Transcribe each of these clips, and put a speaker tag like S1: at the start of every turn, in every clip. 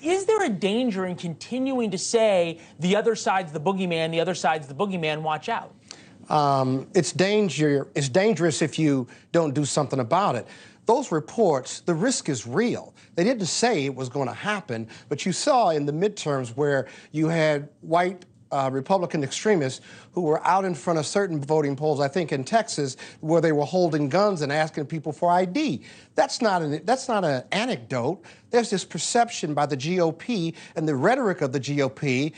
S1: is there a danger in continuing to say the other side's the boogeyman, the other side's the boogeyman, watch out?
S2: It's dangerous if you don't do something about it. Those reports, the risk is real. They didn't say it was going to happen, but you saw in the midterms where you had white Republican extremists who were out in front of certain voting polls, I think in Texas, where they were holding guns and asking people for ID. That's not an anecdote. There's this perception by the GOP and the rhetoric of the GOP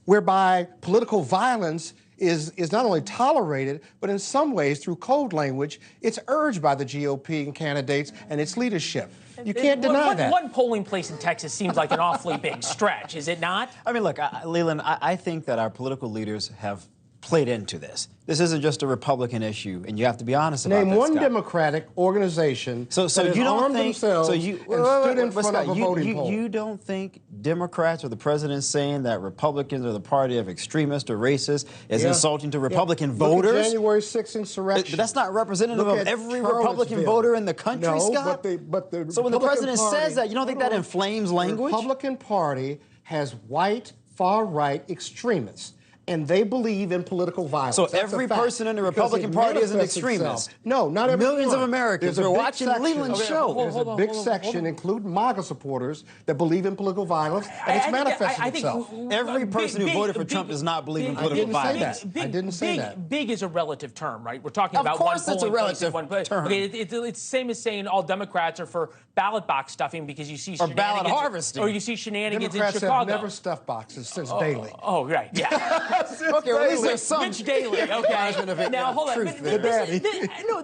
S2: whereby political violence is not only tolerated, but in some ways, through code language, it's urged by the GOP and candidates and its leadership. You can't deny that.
S1: One polling place in Texas seems like an awfully big stretch, is it not?
S3: I mean, look, Leland, I think that our political leaders have played into this. This isn't just a Republican issue, and you have to be honest about that,
S2: Name one
S3: Scott.
S2: Democratic organization
S3: so
S2: that
S3: you don't
S2: armed
S3: think,
S2: themselves and stood in front of a voting poll.
S3: You don't think Democrats or the president saying that Republicans are the party of extremists or racists is insulting to Republican voters?
S2: Look at January 6th insurrection.
S3: That's not representative of every Republican voter in the country, Scott?
S2: But the
S3: so when the president says that, you don't think that inflames language?
S2: The Republican Party has white, far-right extremists. And they believe in political violence.
S3: So every person in the Republican Party is an extremist?
S2: No, not everyone.
S3: Millions of Americans are watching Leland's show.
S2: There's a big section, including MAGA supporters, that believe in political violence, and it's manifested itself.
S3: Every person who voted for Trump does not believe in political violence.
S2: I didn't say that.
S1: Big is a relative term, right? We're talking about one polling place.
S3: Of course it's a relative term.
S1: Okay, it's the same as saying all Democrats are for ballot box stuffing because you see shenanigans.
S3: Or ballot harvesting.
S1: Or you see shenanigans
S2: Democrats
S1: in Chicago.
S2: have never stuffed boxes since Daley.
S1: Oh, right, yeah.
S3: Okay, well, at least there's some
S1: Rich Daley, okay. Now, hold on.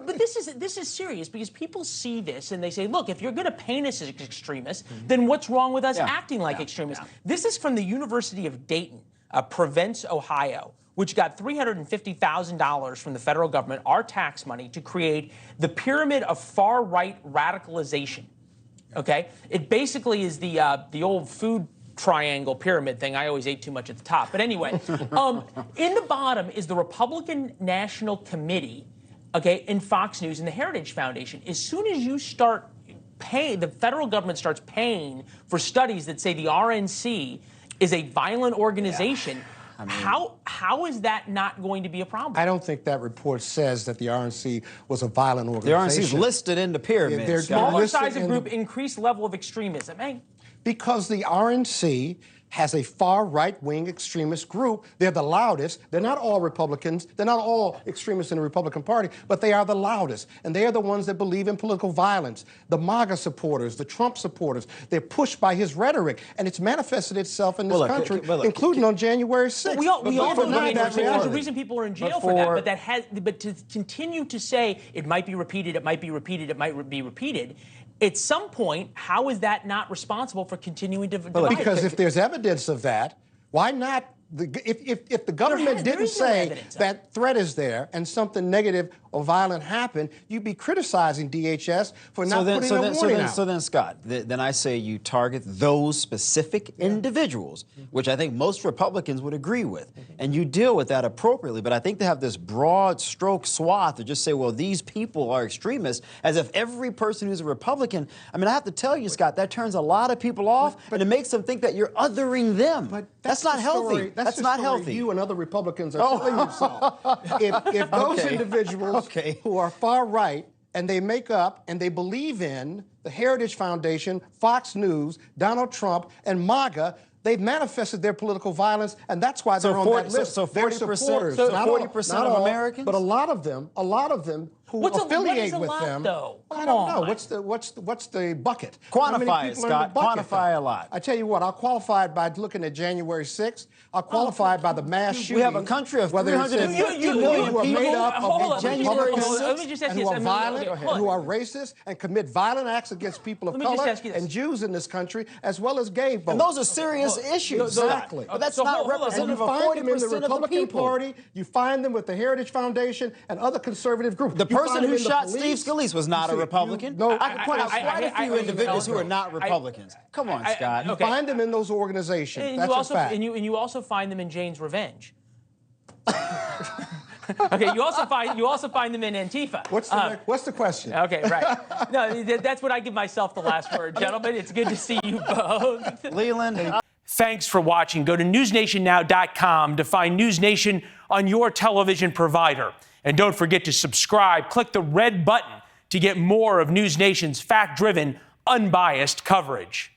S1: But this is serious because people see this and they say, look, if you're going to paint us as extremists, then what's wrong with us acting like extremists? This is from the University of Dayton, Providence, Ohio, which got $350,000 from the federal government, our tax money, to create the pyramid of far-right radicalization. Okay? It basically is the old food triangle pyramid thing. I always ate too much at the top. But anyway, in the bottom is the Republican National Committee, okay, in Fox News and the Heritage Foundation. As soon as you start paying, the federal government starts paying for studies that say the RNC is a violent organization, I mean, how is that not going to be a problem?
S2: I don't think that report says that the RNC was a violent organization.
S3: The RNC is listed in the pyramid.
S2: They're
S1: smaller size of group, increased level of extremism. Hey.
S2: Because the RNC has a far right-wing extremist group. They're the loudest. They're not all Republicans. They're not all extremists in the Republican Party, but they are the loudest. And they are the ones that believe in political violence. The MAGA supporters, the Trump supporters, they're pushed by his rhetoric. And it's manifested itself in this country, including on January 6th.
S1: We all know there's a reason people are in jail for that. But to continue to say it might be repeated, it might be repeated, it might be repeated, at some point, how is that not responsible for continuing to divide?
S2: Because if there's evidence of that, why not? If the government didn't say that threat is there and something negative or violent happened, you'd be criticizing DHS for not putting a warning out.
S3: So then, Scott, then I say you target those specific individuals, which I think most Republicans would agree with, and you deal with that appropriately. But I think they have this broad stroke swath to just say, well, these people are extremists, as if every person who's a Republican. I mean, I have to tell you, Scott, that turns a lot of people off, and it makes them think that you're othering them.
S2: But
S3: that's not healthy. That's not healthy.
S2: You and other Republicans are telling yourself. If those individuals who are far right and they make up and they believe in the Heritage Foundation, Fox News, Donald Trump, and MAGA, they've manifested their political violence, and that's why they're on that list.
S3: So 40%, of Americans,
S2: but a lot of them who affiliate with them.
S1: Though?
S2: I don't know. What's the bucket?
S3: Quantify it, Scott. Quantify a lot.
S2: I tell you what. I'll qualify it by looking at January 6th. I'll qualify it by the mass shooting.
S3: We have a country of 350 million
S2: who are
S3: people.
S2: made up of Republicans
S1: and
S2: who are violent, and who are racist, and commit violent acts against people of color and Jews in this country, as well as gay voters.
S3: And those are serious issues.
S2: Exactly.
S3: But that's not representative of 40% of the
S2: Republican Party. You find them with the Heritage Foundation and other conservative groups.
S3: The person who shot Steve Scalise was not a Republican. I can point out quite a few individuals who are not Republicans. Come on, Scott.
S2: You find them in those organizations. That's a fact.
S1: And you also find them in Jane's Revenge. Okay, you also find them in Antifa.
S2: What's the question?
S1: Okay, right. No, that's what I give myself the last word, gentlemen. It's good to see you both.
S3: Leland.
S1: Thanks for watching. Go to newsnationnow.com to find NewsNation on your television provider. And don't forget to subscribe. Click the red button to get more of NewsNation's fact-driven, unbiased coverage.